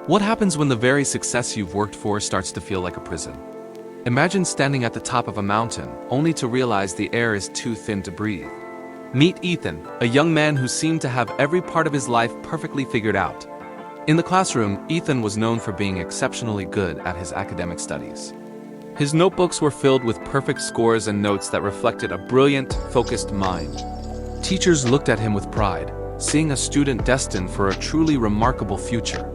What happens when the very success you've worked for starts to feel like a prison? Imagine standing at the top of a mountain, only to realize the air is too thin to breathe. Meet Ethan, a young man who seemed to have every part of his life perfectly figured out. In the classroom, Ethan was known for being exceptionally good at his academic studies. His notebooks were filled with perfect scores and notes that reflected a brilliant, focused mind. Teachers looked at him with pride, seeing a student destined for a truly remarkable future.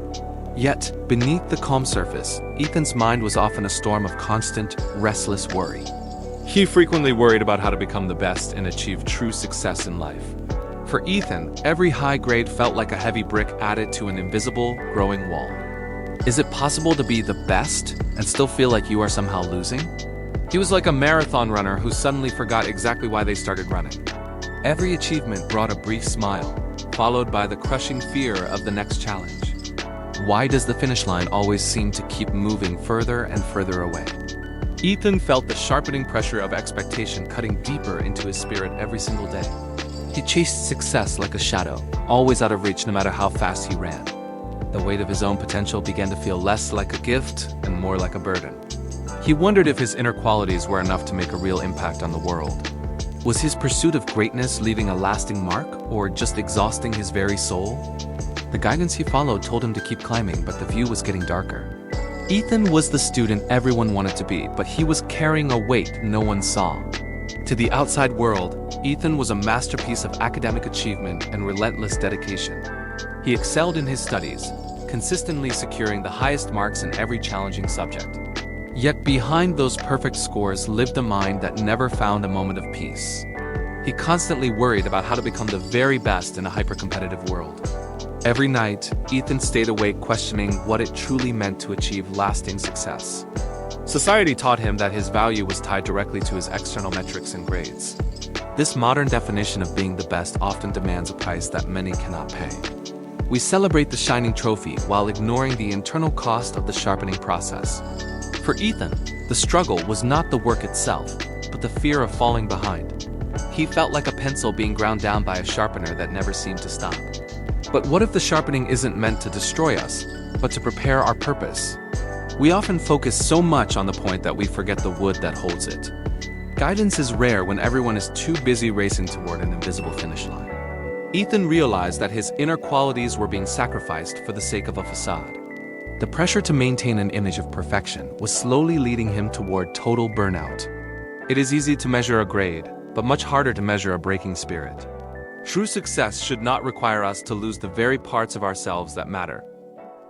Yet, beneath the calm surface, Ethan's mind was often a storm of constant, restless worry. He frequently worried about how to become the best and achieve true success in life. For Ethan, every high grade felt like a heavy brick added to an invisible, growing wall. Is it possible to be the best and still feel like you are somehow losing? He was like a marathon runner who suddenly forgot exactly why they started running. Every achievement brought a brief smile, followed by the crushing fear of the next challenge. Why does the finish line always seem to keep moving further and further away? Ethan felt the sharpening pressure of expectation cutting deeper into his spirit every single day. He chased success like a shadow, always out of reach no matter how fast he ran. The weight of his own potential began to feel less like a gift and more like a burden. He wondered if his inner qualities were enough to make a real impact on the world. Was his pursuit of greatness leaving a lasting mark, or just exhausting his very soul? The guidance he followed told him to keep climbing, but the view was getting darker. Ethan was the student everyone wanted to be, but he was carrying a weight no one saw. To the outside world, Ethan was a masterpiece of academic achievement and relentless dedication. He excelled in his studies, consistently securing the highest marks in every challenging subject. Yet behind those perfect scores lived a mind that never found a moment of peace. He constantly worried about how to become the very best in a hyper-competitive world. Every night, Ethan stayed awake questioning what it truly meant to achieve lasting success. Society taught him that his value was tied directly to his external metrics and grades. This modern definition of being the best often demands a price that many cannot pay. We celebrate the shining trophy while ignoring the internal cost of the sharpening process. For Ethan, the struggle was not the work itself, but the fear of falling behind. He felt like a pencil being ground down by a sharpener that never seemed to stop. But what if the sharpening isn't meant to destroy us, but to prepare our purpose? We often focus so much on the point that we forget the wood that holds it. Guidance is rare when everyone is too busy racing toward an invisible finish line. Ethan realized that his inner qualities were being sacrificed for the sake of a facade. The pressure to maintain an image of perfection was slowly leading him toward total burnout. It is easy to measure a grade, but much harder to measure a breaking spirit. True success should not require us to lose the very parts of ourselves that matter.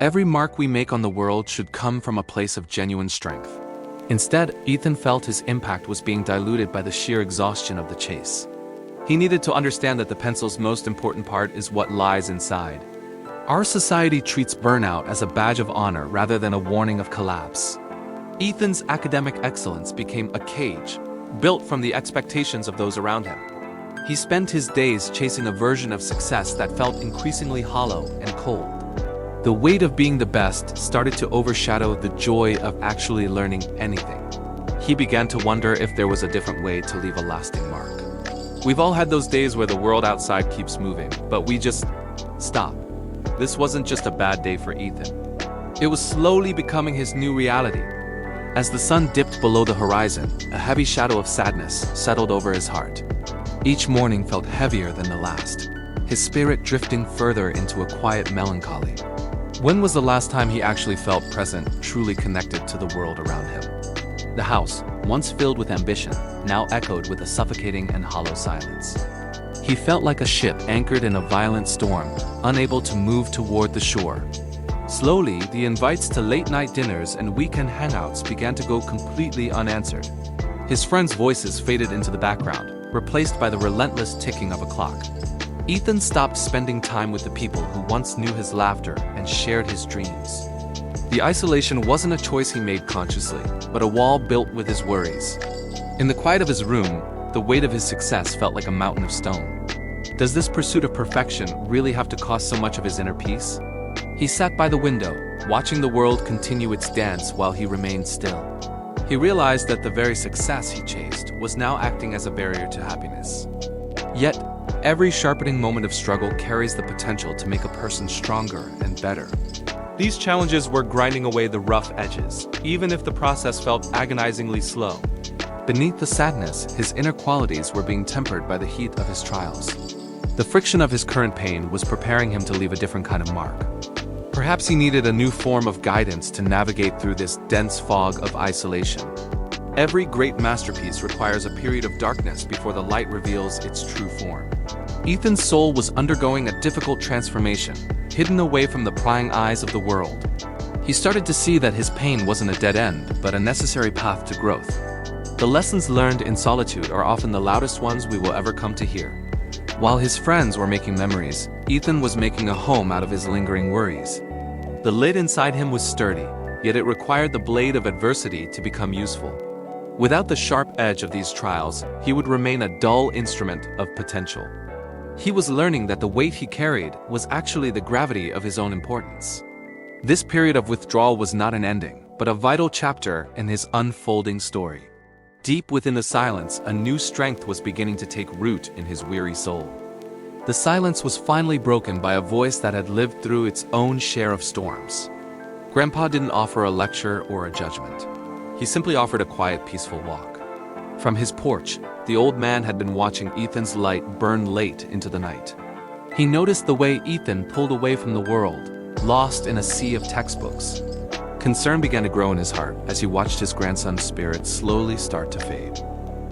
Every mark we make on the world should come from a place of genuine strength. Instead, Ethan felt his impact was being diluted by the sheer exhaustion of the chase. He needed to understand that the pencil's most important part is what lies inside. Our society treats burnout as a badge of honor rather than a warning of collapse. Ethan's academic excellence became a cage, built from the expectations of those around him. He spent his days chasing a version of success that felt increasingly hollow and cold. The weight of being the best started to overshadow the joy of actually learning anything. He began to wonder if there was a different way to leave a lasting mark. We've all had those days where the world outside keeps moving, but we just stop. This wasn't just a bad day for Ethan. It was slowly becoming his new reality. As the sun dipped below the horizon, a heavy shadow of sadness settled over his heart. Each morning felt heavier than the last, his spirit drifting further into a quiet melancholy. When was the last time he actually felt present, truly connected to the world around him? The house, once filled with ambition, now echoed with a suffocating and hollow silence. He felt like a ship anchored in a violent storm, unable to move toward the shore. Slowly, the invites to late-night dinners and weekend hangouts began to go completely unanswered. His friends' voices faded into the background, replaced by the relentless ticking of a clock. Ethan stopped spending time with the people who once knew his laughter and shared his dreams. The isolation wasn't a choice he made consciously, but a wall built with his worries. In the quiet of his room, the weight of his success felt like a mountain of stone. Does this pursuit of perfection really have to cost so much of his inner peace? He sat by the window, watching the world continue its dance while he remained still. He realized that the very success he chased was now acting as a barrier to happiness. Yet, every sharpening moment of struggle carries the potential to make a person stronger and better. These challenges were grinding away the rough edges, even if the process felt agonizingly slow. Beneath the sadness, his inner qualities were being tempered by the heat of his trials. The friction of his current pain was preparing him to leave a different kind of mark. Perhaps he needed a new form of guidance to navigate through this dense fog of isolation. Every great masterpiece requires a period of darkness before the light reveals its true form. Ethan's soul was undergoing a difficult transformation, hidden away from the prying eyes of the world. He started to see that his pain wasn't a dead end, but a necessary path to growth. The lessons learned in solitude are often the loudest ones we will ever come to hear. While his friends were making memories, Ethan was making a home out of his lingering worries. The lid inside him was sturdy, yet it required the blade of adversity to become useful. Without the sharp edge of these trials, he would remain a dull instrument of potential. He was learning that the weight he carried was actually the gravity of his own importance. This period of withdrawal was not an ending, but a vital chapter in his unfolding story. Deep within the silence, a new strength was beginning to take root in his weary soul. The silence was finally broken by a voice that had lived through its own share of storms. Grandpa didn't offer a lecture or a judgment. He simply offered a quiet, peaceful walk. From his porch, the old man had been watching Ethan's light burn late into the night. He noticed the way Ethan pulled away from the world, lost in a sea of textbooks. Concern began to grow in his heart as he watched his grandson's spirit slowly start to fade.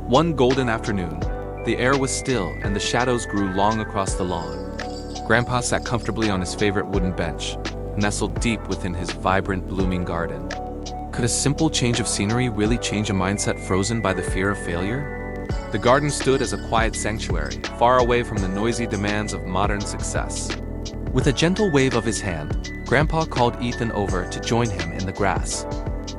One golden afternoon, the air was still and the shadows grew long across the lawn. Grandpa sat comfortably on his favorite wooden bench, nestled deep within his vibrant, blooming garden. Could a simple change of scenery really change a mindset frozen by the fear of failure? The garden stood as a quiet sanctuary, far away from the noisy demands of modern success. With a gentle wave of his hand, Grandpa called Ethan over to join him in the grass.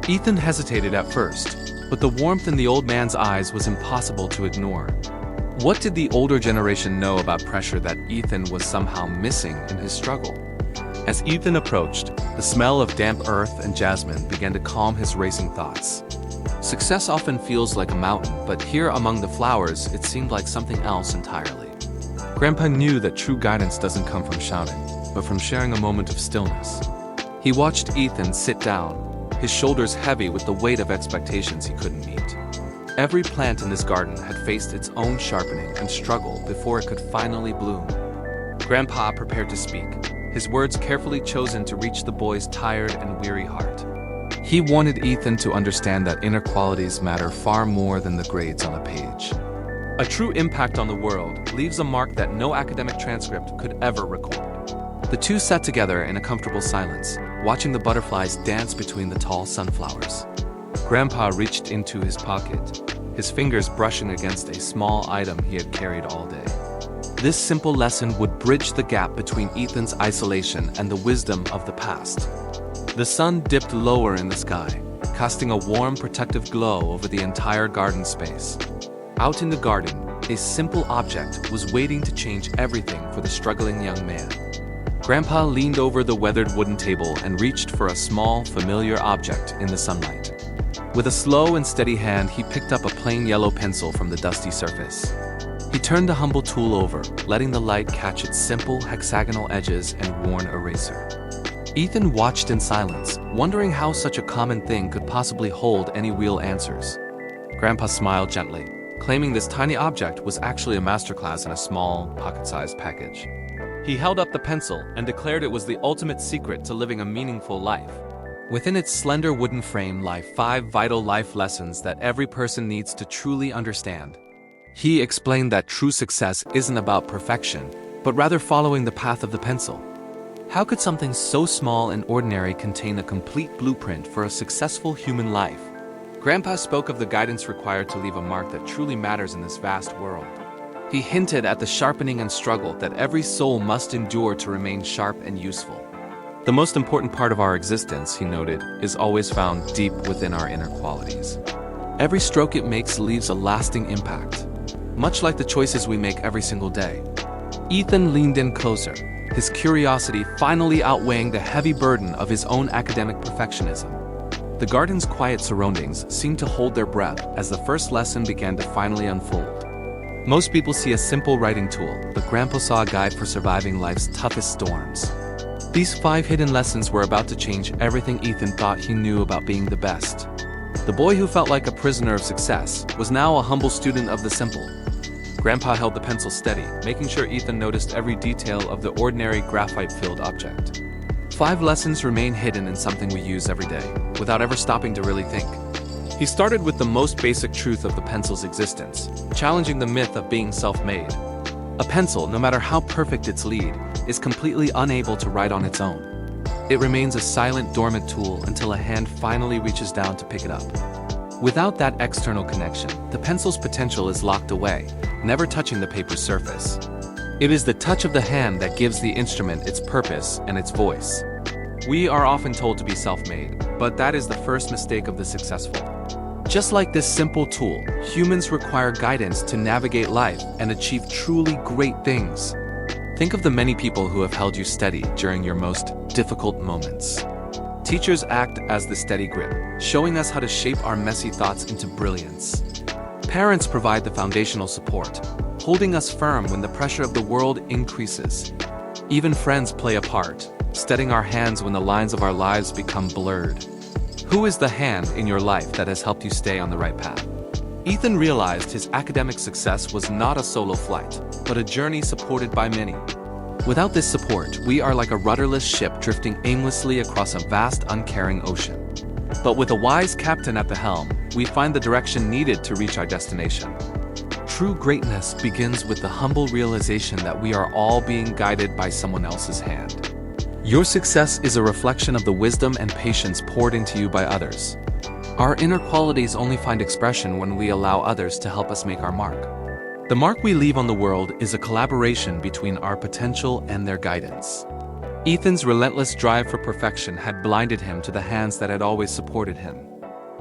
Ethan hesitated at first, but the warmth in the old man's eyes was impossible to ignore. What did the older generation know about pressure that Ethan was somehow missing in his struggle? As Ethan approached, the smell of damp earth and jasmine began to calm his racing thoughts. Success often feels like a mountain, but here among the flowers, it seemed like something else entirely. Grandpa knew that true guidance doesn't come from shouting, but from sharing a moment of stillness. He watched Ethan sit down, his shoulders heavy with the weight of expectations he couldn't meet. Every plant in this garden had faced its own sharpening and struggle before it could finally bloom. Grandpa prepared to speak, his words carefully chosen to reach the boy's tired and weary heart. He wanted Ethan to understand that inner qualities matter far more than the grades on a page. A true impact on the world leaves a mark that no academic transcript could ever record. The two sat together in a comfortable silence, watching the butterflies dance between the tall sunflowers. Grandpa reached into his pocket, his fingers brushing against a small item he had carried all day. This simple lesson would bridge the gap between Ethan's isolation and the wisdom of the past. The sun dipped lower in the sky, casting a warm, protective glow over the entire garden space. Out in the garden, a simple object was waiting to change everything for the struggling young man. Grandpa leaned over the weathered wooden table and reached for a small, familiar object in the sunlight. With a slow and steady hand, he picked up a plain yellow pencil from the dusty surface. He turned the humble tool over, letting the light catch its simple, hexagonal edges and worn eraser. Ethan watched in silence, wondering how such a common thing could possibly hold any real answers. Grandpa smiled gently, claiming this tiny object was actually a masterclass in a small, pocket-sized package. He held up the pencil and declared it was the ultimate secret to living a meaningful life. Within its slender wooden frame lie 5 vital life lessons that every person needs to truly understand. He explained that true success isn't about perfection, but rather following the path of the pencil. How could something so small and ordinary contain a complete blueprint for a successful human life? Grandpa spoke of the guidance required to leave a mark that truly matters in this vast world. He hinted at the sharpening and struggle that every soul must endure to remain sharp and useful. The most important part of our existence, he noted, is always found deep within our inner qualities. Every stroke it makes leaves a lasting impact, much like the choices we make every single day. Ethan leaned in closer, his curiosity finally outweighing the heavy burden of his own academic perfectionism. The garden's quiet surroundings seemed to hold their breath as the first lesson began to finally unfold. Most people see a simple writing tool, but Grandpa saw a guide for surviving life's toughest storms. These 5 hidden lessons were about to change everything Ethan thought he knew about being the best. The boy who felt like a prisoner of success was now a humble student of the simple. Grandpa held the pencil steady, making sure Ethan noticed every detail of the ordinary graphite-filled object. 5 lessons remain hidden in something we use every day, without ever stopping to really think. He started with the most basic truth of the pencil's existence, challenging the myth of being self-made. A pencil, no matter how perfect its lead, is completely unable to write on its own. It remains a silent, dormant tool until a hand finally reaches down to pick it up. Without that external connection, the pencil's potential is locked away, never touching the paper's surface. It is the touch of the hand that gives the instrument its purpose and its voice. We are often told to be self-made, but that is the first mistake of the successful. Just like this simple tool, humans require guidance to navigate life and achieve truly great things. Think of the many people who have held you steady during your most difficult moments. Teachers act as the steady grip, showing us how to shape our messy thoughts into brilliance. Parents provide the foundational support, holding us firm when the pressure of the world increases. Even friends play a part, steadying our hands when the lines of our lives become blurred. Who is the hand in your life that has helped you stay on the right path? Ethan realized his academic success was not a solo flight, but a journey supported by many. Without this support, we are like a rudderless ship drifting aimlessly across a vast, uncaring ocean. But with a wise captain at the helm, we find the direction needed to reach our destination. True greatness begins with the humble realization that we are all being guided by someone else's hand. Your success is a reflection of the wisdom and patience poured into you by others. Our inner qualities only find expression when we allow others to help us make our mark. The mark we leave on the world is a collaboration between our potential and their guidance. Ethan's relentless drive for perfection had blinded him to the hands that had always supported him.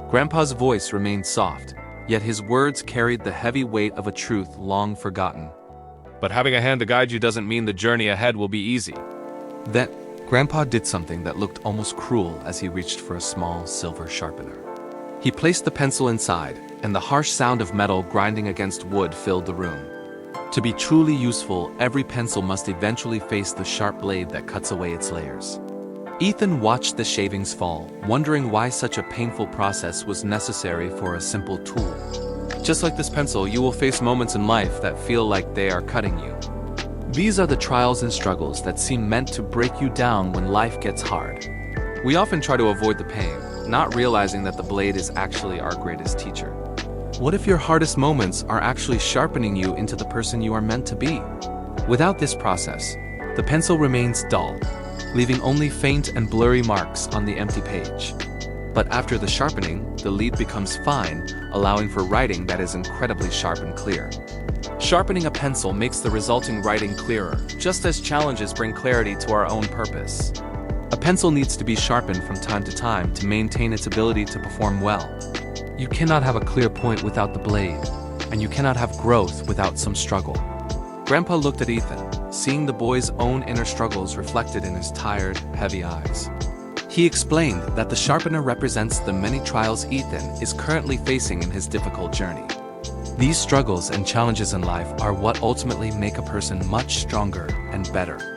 Grandpa's voice remained soft, yet his words carried the heavy weight of a truth long forgotten. But having a hand to guide you doesn't mean the journey ahead will be easy. Then, Grandpa did something that looked almost cruel as he reached for a small silver sharpener. He placed the pencil inside, and the harsh sound of metal grinding against wood filled the room. To be truly useful, every pencil must eventually face the sharp blade that cuts away its layers. Ethan watched the shavings fall, wondering why such a painful process was necessary for a simple tool. Just like this pencil, you will face moments in life that feel like they are cutting you. These are the trials and struggles that seem meant to break you down when life gets hard. We often try to avoid the pain, not realizing that the blade is actually our greatest teacher. What if your hardest moments are actually sharpening you into the person you are meant to be? Without this process, the pencil remains dull, leaving only faint and blurry marks on the empty page. But after the sharpening, the lead becomes fine, allowing for writing that is incredibly sharp and clear. Sharpening a pencil makes the resulting writing clearer, just as challenges bring clarity to our own purpose. A pencil needs to be sharpened from time to time to maintain its ability to perform well. You cannot have a clear point without the blade, and you cannot have growth without some struggle. Grandpa looked at Ethan, seeing the boy's own inner struggles reflected in his tired, heavy eyes. He explained that the sharpener represents the many trials Ethan is currently facing in his difficult journey. These struggles and challenges in life are what ultimately make a person much stronger and better.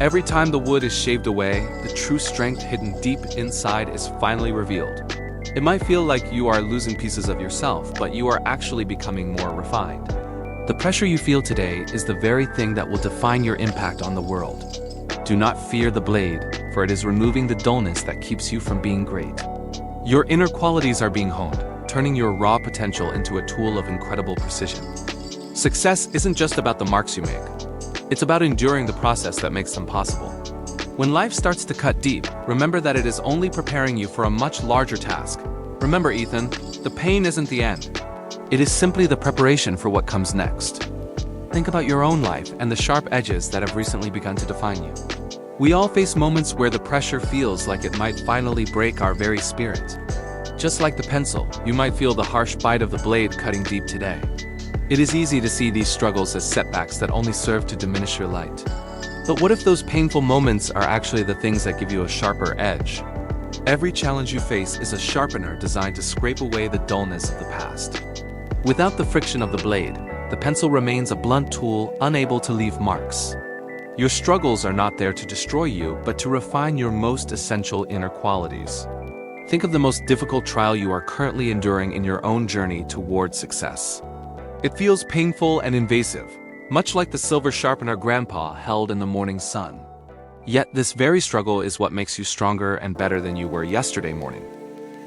Every time the wood is shaved away, the true strength hidden deep inside is finally revealed. It might feel like you are losing pieces of yourself, but you are actually becoming more refined. The pressure you feel today is the very thing that will define your impact on the world. Do not fear the blade, for it is removing the dullness that keeps you from being great. Your inner qualities are being honed, turning your raw potential into a tool of incredible precision. Success isn't just about the marks you make. It's about enduring the process that makes them possible. When life starts to cut deep, remember that it is only preparing you for a much larger task. Remember, Ethan, the pain isn't the end. It is simply the preparation for what comes next. Think about your own life and the sharp edges that have recently begun to define you. We all face moments where the pressure feels like it might finally break our very spirit. Just like the pencil, you might feel the harsh bite of the blade cutting deep today. It is easy to see these struggles as setbacks that only serve to diminish your light. But what if those painful moments are actually the things that give you a sharper edge? Every challenge you face is a sharpener designed to scrape away the dullness of the past. Without the friction of the blade, the pencil remains a blunt tool unable to leave marks. Your struggles are not there to destroy you, but to refine your most essential inner qualities. Think of the most difficult trial you are currently enduring in your own journey toward success. It feels painful and invasive, much like the silver sharpener Grandpa held in the morning sun. Yet this very struggle is what makes you stronger and better than you were yesterday morning.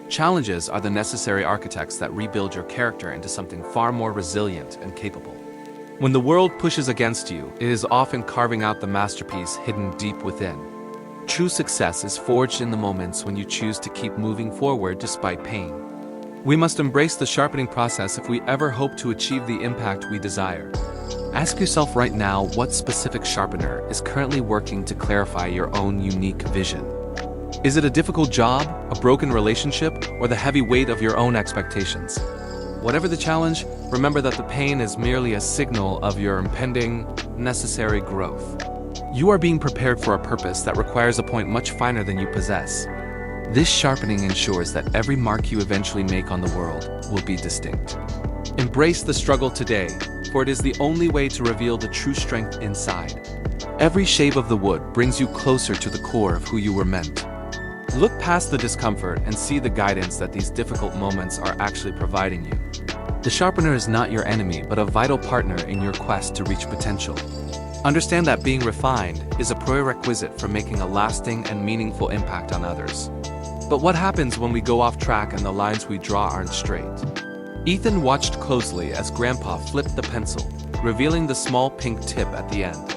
Challenges are the necessary architects that rebuild your character into something far more resilient and capable. When the world pushes against you, it is often carving out the masterpiece hidden deep within. True success is forged in the moments when you choose to keep moving forward despite pain. We must embrace the sharpening process if we ever hope to achieve the impact we desire. Ask yourself right now what specific sharpener is currently working to clarify your own unique vision. Is it a difficult job, a broken relationship, or the heavy weight of your own expectations? Whatever the challenge, remember that the pain is merely a signal of your impending, necessary growth. You are being prepared for a purpose that requires a point much finer than you possess. This sharpening ensures that every mark you eventually make on the world will be distinct. Embrace the struggle today, for it is the only way to reveal the true strength inside. Every shave of the wood brings you closer to the core of who you were meant. Look past the discomfort and see the guidance that these difficult moments are actually providing you. The sharpener is not your enemy, but a vital partner in your quest to reach potential. Understand that being refined is a prerequisite for making a lasting and meaningful impact on others. But what happens when we go off track and the lines we draw aren't straight? Ethan watched closely as Grandpa flipped the pencil, revealing the small pink tip at the end.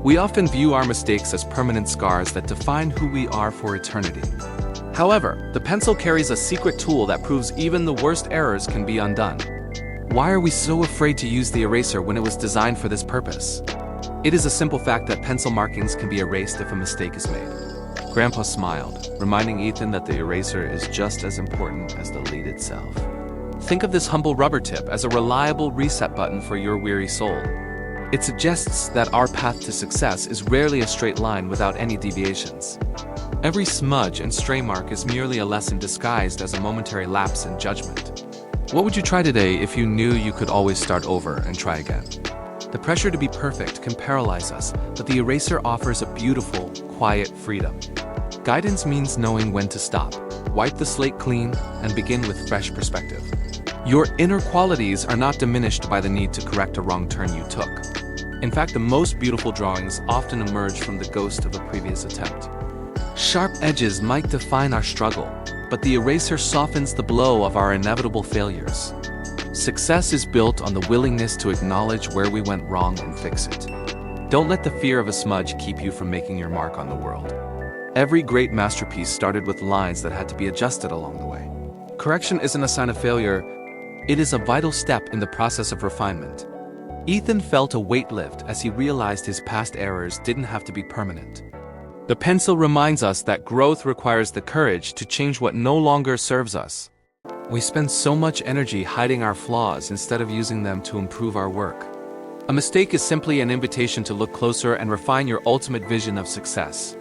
We often view our mistakes as permanent scars that define who we are for eternity. However, the pencil carries a secret tool that proves even the worst errors can be undone. Why are we so afraid to use the eraser when it was designed for this purpose? It is a simple fact that pencil markings can be erased if a mistake is made. Grandpa smiled, reminding Ethan that the eraser is just as important as the lead itself. Think of this humble rubber tip as a reliable reset button for your weary soul. It suggests that our path to success is rarely a straight line without any deviations. Every smudge and stray mark is merely a lesson disguised as a momentary lapse in judgment. What would you try today if you knew you could always start over and try again? The pressure to be perfect can paralyze us, but the eraser offers a beautiful, quiet freedom. Guidance means knowing when to stop, wipe the slate clean, and begin with fresh perspective. Your inner qualities are not diminished by the need to correct a wrong turn you took. In fact, the most beautiful drawings often emerge from the ghost of a previous attempt. Sharp edges might define our struggle, but the eraser softens the blow of our inevitable failures. Success is built on the willingness to acknowledge where we went wrong and fix it. Don't let the fear of a smudge keep you from making your mark on the world. Every great masterpiece started with lines that had to be adjusted along the way. Correction isn't a sign of failure, it is a vital step in the process of refinement. Ethan felt a weight lift as he realized his past errors didn't have to be permanent. The pencil reminds us that growth requires the courage to change what no longer serves us. We spend so much energy hiding our flaws instead of using them to improve our work. A mistake is simply an invitation to look closer and refine your ultimate vision of success.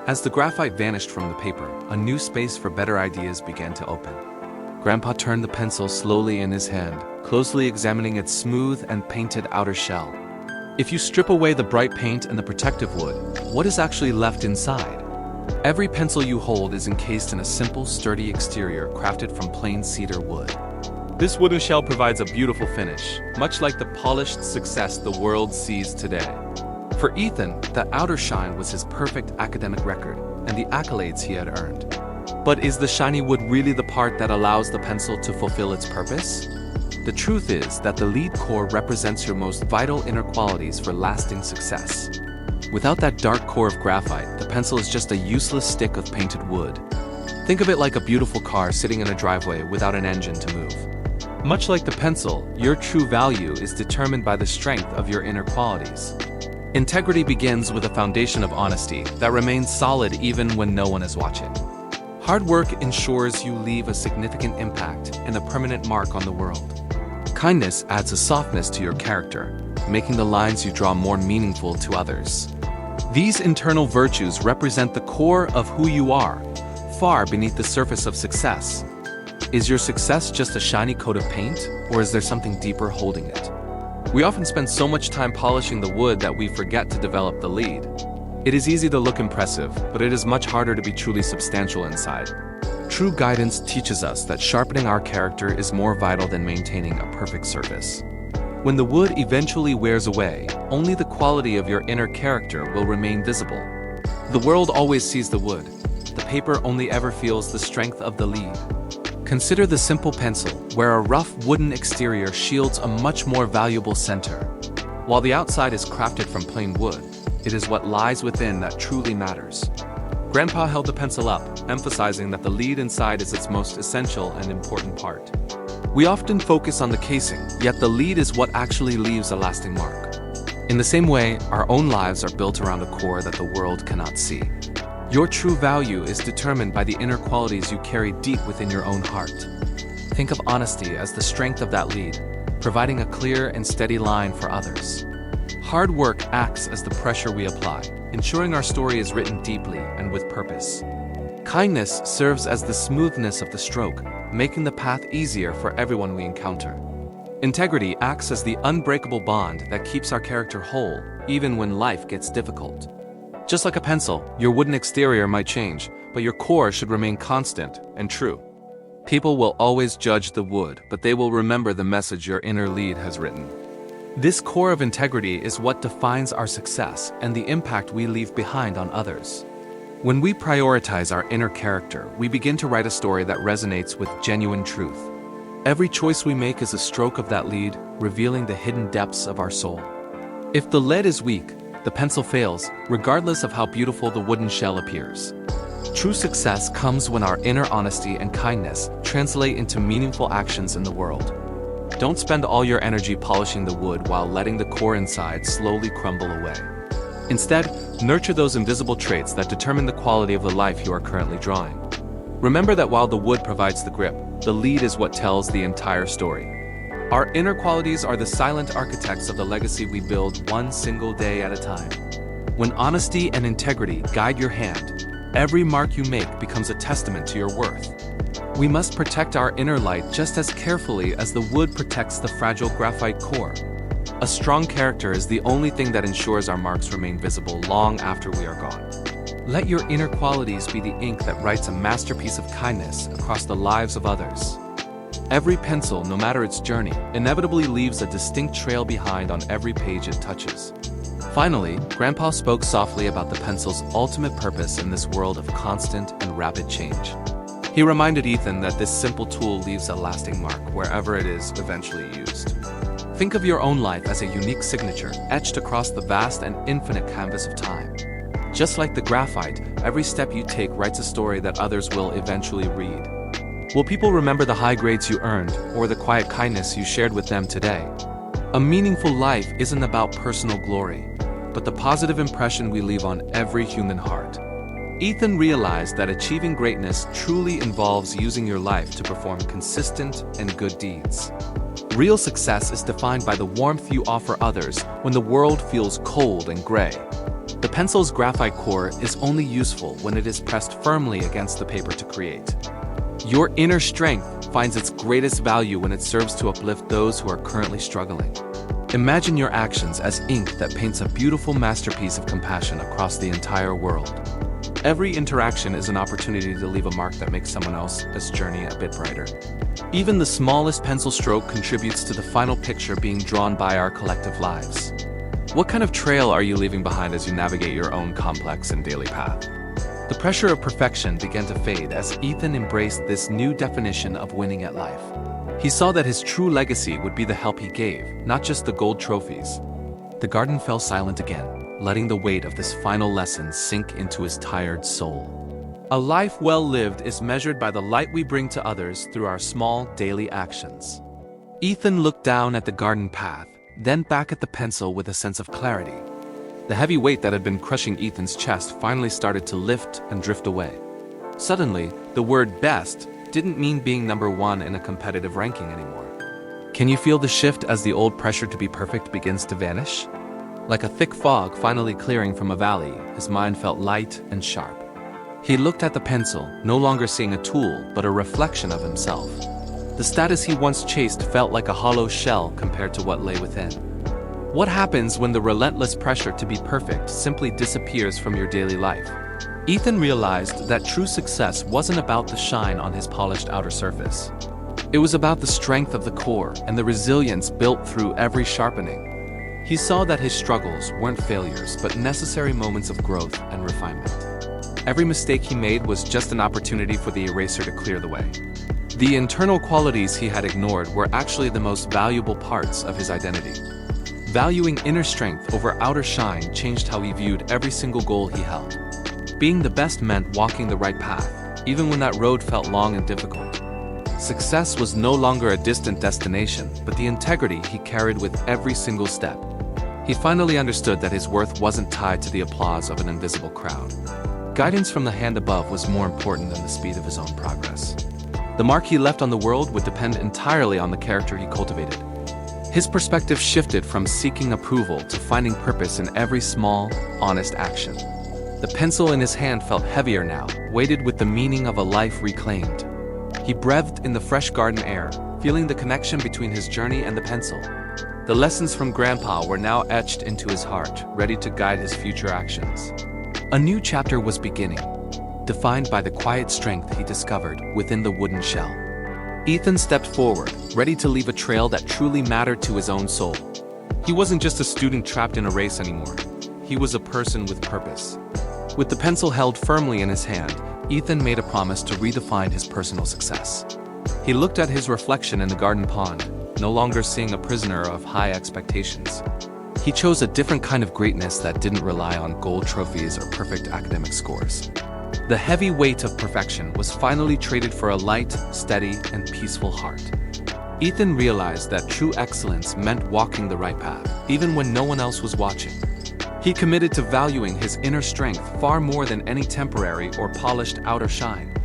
As the graphite vanished from the paper, a new space for better ideas began to open. Grandpa turned the pencil slowly in his hand, closely examining its smooth and painted outer shell. If you strip away the bright paint and the protective wood, what is actually left inside? Every pencil you hold is encased in a simple, sturdy exterior crafted from plain cedar wood. This wooden shell provides a beautiful finish, much like the polished success the world sees today. For Ethan, that outer shine was his perfect academic record and the accolades he had earned. But is the shiny wood really the part that allows the pencil to fulfill its purpose? The truth is that the lead core represents your most vital inner qualities for lasting success. Without that dark core of graphite, the pencil is just a useless stick of painted wood. Think of it like a beautiful car sitting in a driveway without an engine to move. Much like the pencil, your true value is determined by the strength of your inner qualities. Integrity begins with a foundation of honesty that remains solid even when no one is watching. Hard work ensures you leave a significant impact and a permanent mark on the world. Kindness adds a softness to your character, making the lines you draw more meaningful to others. These internal virtues represent the core of who you are, far beneath the surface of success. Is your success just a shiny coat of paint, or is there something deeper holding it? We often spend so much time polishing the wood that we forget to develop the lead. It is easy to look impressive, but it is much harder to be truly substantial inside. True guidance teaches us that sharpening our character is more vital than maintaining a perfect surface. When the wood eventually wears away, only the quality of your inner character will remain visible. The world always sees the wood. The paper only ever feels the strength of the lead. Consider the simple pencil, where a rough wooden exterior shields a much more valuable center. While the outside is crafted from plain wood, it is what lies within that truly matters. Grandpa held the pencil up, emphasizing that the lead inside is its most essential and important part. We often focus on the casing, yet the lead is what actually leaves a lasting mark. In the same way, our own lives are built around a core that the world cannot see. Your true value is determined by the inner qualities you carry deep within your own heart. Think of honesty as the strength of that lead, providing a clear and steady line for others. Hard work acts as the pressure we apply, ensuring our story is written deeply and with purpose. Kindness serves as the smoothness of the stroke, making the path easier for everyone we encounter. Integrity acts as the unbreakable bond that keeps our character whole, even when life gets difficult. Just like a pencil, your wooden exterior might change, but your core should remain constant and true. People will always judge the wood, but they will remember the message your inner lead has written. This core of integrity is what defines our success and the impact we leave behind on others. When we prioritize our inner character, we begin to write a story that resonates with genuine truth. Every choice we make is a stroke of that lead, revealing the hidden depths of our soul. If the lead is weak, the pencil fails, regardless of how beautiful the wooden shell appears. True success comes when our inner honesty and kindness translate into meaningful actions in the world. Don't spend all your energy polishing the wood while letting the core inside slowly crumble away. Instead, nurture those invisible traits that determine the quality of the life you are currently drawing. Remember that while the wood provides the grip, the lead is what tells the entire story. Our inner qualities are the silent architects of the legacy we build one single day at a time. When honesty and integrity guide your hand, every mark you make becomes a testament to your worth. We must protect our inner light just as carefully as the wood protects the fragile graphite core. A strong character is the only thing that ensures our marks remain visible long after we are gone. Let your inner qualities be the ink that writes a masterpiece of kindness across the lives of others. Every pencil, no matter its journey, inevitably leaves a distinct trail behind on every page it touches. Finally, Grandpa spoke softly about the pencil's ultimate purpose in this world of constant and rapid change. He reminded Ethan that this simple tool leaves a lasting mark wherever it is eventually used. Think of your own life as a unique signature etched across the vast and infinite canvas of time. Just like the graphite, every step you take writes a story that others will eventually read. Will people remember the high grades you earned or the quiet kindness you shared with them today? A meaningful life isn't about personal glory, but the positive impression we leave on every human heart. Ethan realized that achieving greatness truly involves using your life to perform consistent and good deeds. Real success is defined by the warmth you offer others when the world feels cold and gray. The pencil's graphite core is only useful when it is pressed firmly against the paper to create. Your inner strength finds its greatest value when it serves to uplift those who are currently struggling. Imagine your actions as ink that paints a beautiful masterpiece of compassion across the entire world. Every interaction is an opportunity to leave a mark that makes someone else's journey a bit brighter. Even the smallest pencil stroke contributes to the final picture being drawn by our collective lives. What kind of trail are you leaving behind as you navigate your own complex and daily path? The pressure of perfection began to fade as Ethan embraced this new definition of winning at life. He saw that his true legacy would be the help he gave, not just the gold trophies. The garden fell silent again, letting the weight of this final lesson sink into his tired soul. A life well lived is measured by the light we bring to others through our small daily actions. Ethan looked down at the garden path, then back at the pencil with a sense of clarity. The heavy weight that had been crushing Ethan's chest finally started to lift and drift away. Suddenly, the word best didn't mean being number one in a competitive ranking anymore. Can you feel the shift as the old pressure to be perfect begins to vanish? Like a thick fog finally clearing from a valley, his mind felt light and sharp. He looked at the pencil, no longer seeing a tool, but a reflection of himself. The status he once chased felt like a hollow shell compared to what lay within. What happens when the relentless pressure to be perfect simply disappears from your daily life? Ethan realized that true success wasn't about the shine on his polished outer surface. It was about the strength of the core and the resilience built through every sharpening. He saw that his struggles weren't failures but necessary moments of growth and refinement. Every mistake he made was just an opportunity for the eraser to clear the way. The internal qualities he had ignored were actually the most valuable parts of his identity. Valuing inner strength over outer shine changed how he viewed every single goal he held. Being the best meant walking the right path, even when that road felt long and difficult. Success was no longer a distant destination, but the integrity he carried with every single step. He finally understood that his worth wasn't tied to the applause of an invisible crowd. Guidance from the hand above was more important than the speed of his own progress. The mark he left on the world would depend entirely on the character he cultivated. His perspective shifted from seeking approval to finding purpose in every small, honest action. The pencil in his hand felt heavier now, weighted with the meaning of a life reclaimed. He breathed in the fresh garden air, feeling the connection between his journey and the pencil. The lessons from Grandpa were now etched into his heart, ready to guide his future actions. A new chapter was beginning, defined by the quiet strength he discovered within the wooden shell. Ethan stepped forward, ready to leave a trail that truly mattered to his own soul. He wasn't just a student trapped in a race anymore. He was a person with purpose. With the pencil held firmly in his hand, Ethan made a promise to redefine his personal success. He looked at his reflection in the garden pond, no longer seeing a prisoner of high expectations. He chose a different kind of greatness that didn't rely on gold trophies or perfect academic scores. The heavy weight of perfection was finally traded for a light, steady, and peaceful heart. Ethan realized that true excellence meant walking the right path, even when no one else was watching. He committed to valuing his inner strength far more than any temporary or polished outer shine.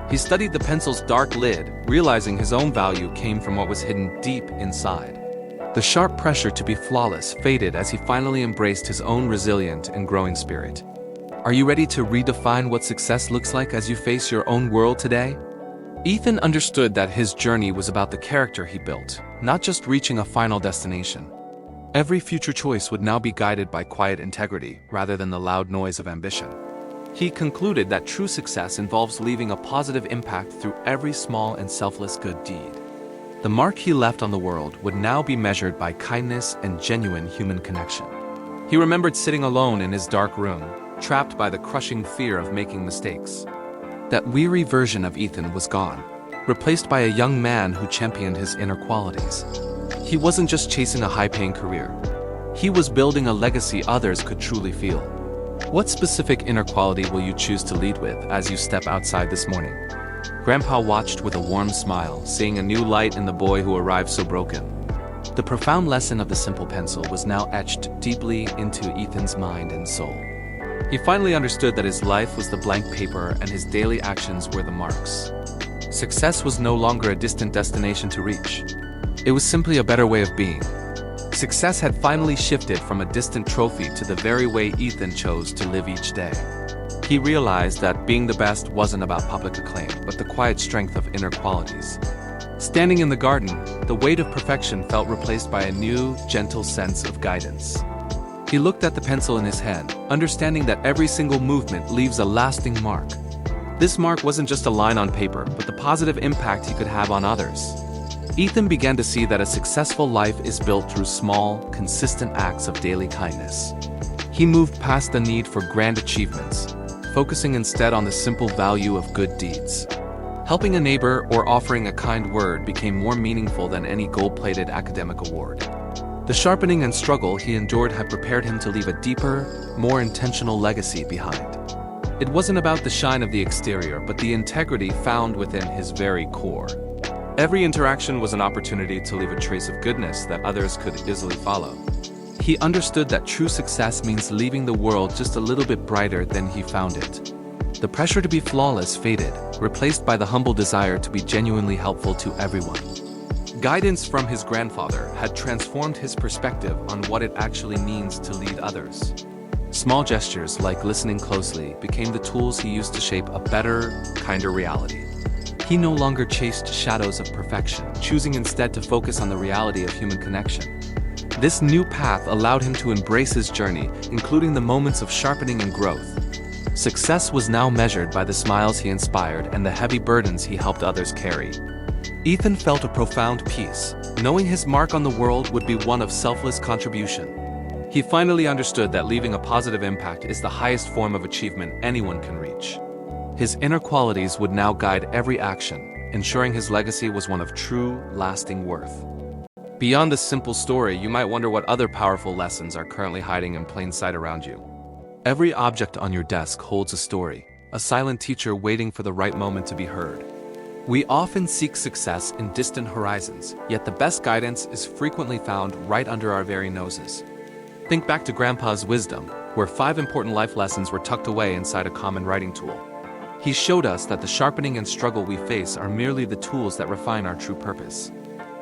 He studied the pencil's dark lid, realizing his own value came from what was hidden deep inside. The sharp pressure to be flawless faded as he finally embraced his own resilient and growing spirit. Are you ready to redefine what success looks like as you face your own world today? Ethan understood that his journey was about the character he built, not just reaching a final destination. Every future choice would now be guided by quiet integrity rather than the loud noise of ambition. He concluded that true success involves leaving a positive impact through every small and selfless good deed. The mark he left on the world would now be measured by kindness and genuine human connection. He remembered sitting alone in his dark room, trapped by the crushing fear of making mistakes. That weary version of Ethan was gone, replaced by a young man who championed his inner qualities. He wasn't just chasing a high-paying career. He was building a legacy others could truly feel. What specific inner quality will you choose to lead with as you step outside this morning? Grandpa watched with a warm smile, seeing a new light in the boy who arrived so broken. The profound lesson of the simple pencil was now etched deeply into Ethan's mind and soul. He finally understood that his life was the blank paper and his daily actions were the marks. Success was no longer a distant destination to reach. It was simply a better way of being. Success had finally shifted from a distant trophy to the very way Ethan chose to live each day. He realized that being the best wasn't about public acclaim, but the quiet strength of inner qualities. Standing in the garden, the weight of perfection felt replaced by a new, gentle sense of guidance. He looked at the pencil in his hand, understanding that every single movement leaves a lasting mark. This mark wasn't just a line on paper, but the positive impact he could have on others. Ethan began to see that a successful life is built through small, consistent acts of daily kindness. He moved past the need for grand achievements, focusing instead on the simple value of good deeds. Helping a neighbor or offering a kind word became more meaningful than any gold-plated academic award. The sharpening and struggle he endured had prepared him to leave a deeper, more intentional legacy behind. It wasn't about the shine of the exterior, but the integrity found within his very core. Every interaction was an opportunity to leave a trace of goodness that others could easily follow. He understood that true success means leaving the world just a little bit brighter than he found it. The pressure to be flawless faded, replaced by the humble desire to be genuinely helpful to everyone. Guidance from his grandfather had transformed his perspective on what it actually means to lead others. Small gestures like listening closely became the tools he used to shape a better, kinder reality. He no longer chased shadows of perfection, choosing instead to focus on the reality of human connection. This new path allowed him to embrace his journey, including the moments of sharpening and growth. Success was now measured by the smiles he inspired and the heavy burdens he helped others carry. Ethan felt a profound peace, knowing his mark on the world would be one of selfless contribution. He finally understood that leaving a positive impact is the highest form of achievement anyone can reach. His inner qualities would now guide every action, ensuring his legacy was one of true, lasting worth. Beyond this simple story, you might wonder what other powerful lessons are currently hiding in plain sight around you. Every object on your desk holds a story, a silent teacher waiting for the right moment to be heard. We often seek success in distant horizons, yet the best guidance is frequently found right under our very noses. Think back to Grandpa's wisdom, where 5 important life lessons were tucked away inside a common writing tool. He showed us that the sharpening and struggle we face are merely the tools that refine our true purpose.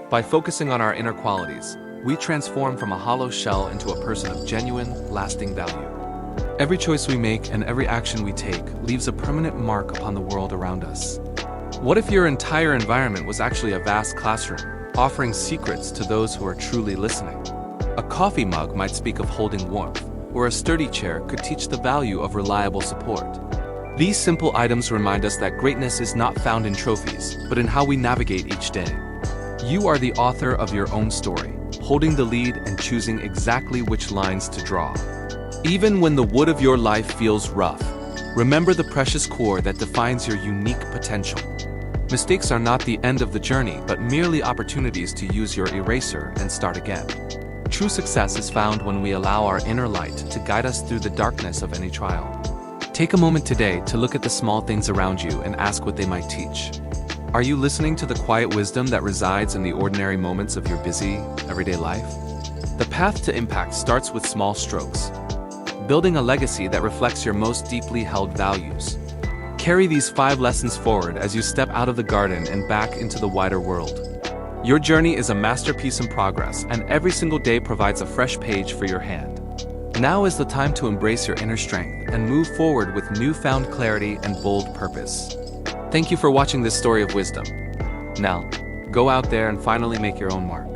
By focusing on our inner qualities, we transform from a hollow shell into a person of genuine, lasting value. Every choice we make and every action we take leaves a permanent mark upon the world around us. What if your entire environment was actually a vast classroom, offering secrets to those who are truly listening? A coffee mug might speak of holding warmth, or a sturdy chair could teach the value of reliable support. These simple items remind us that greatness is not found in trophies, but in how we navigate each day. You are the author of your own story, holding the lead and choosing exactly which lines to draw. Even when the wood of your life feels rough, remember the precious core that defines your unique potential. Mistakes are not the end of the journey, but merely opportunities to use your eraser and start again. True success is found when we allow our inner light to guide us through the darkness of any trial. Take a moment today to look at the small things around you and ask what they might teach. Are you listening to the quiet wisdom that resides in the ordinary moments of your busy, everyday life? The path to impact starts with small strokes, building a legacy that reflects your most deeply held values. Carry these 5 lessons forward as you step out of the garden and back into the wider world. Your journey is a masterpiece in progress, and every single day provides a fresh page for your hand. Now is the time to embrace your inner strength and move forward with newfound clarity and bold purpose. Thank you for watching this story of wisdom. Now, go out there and finally make your own mark.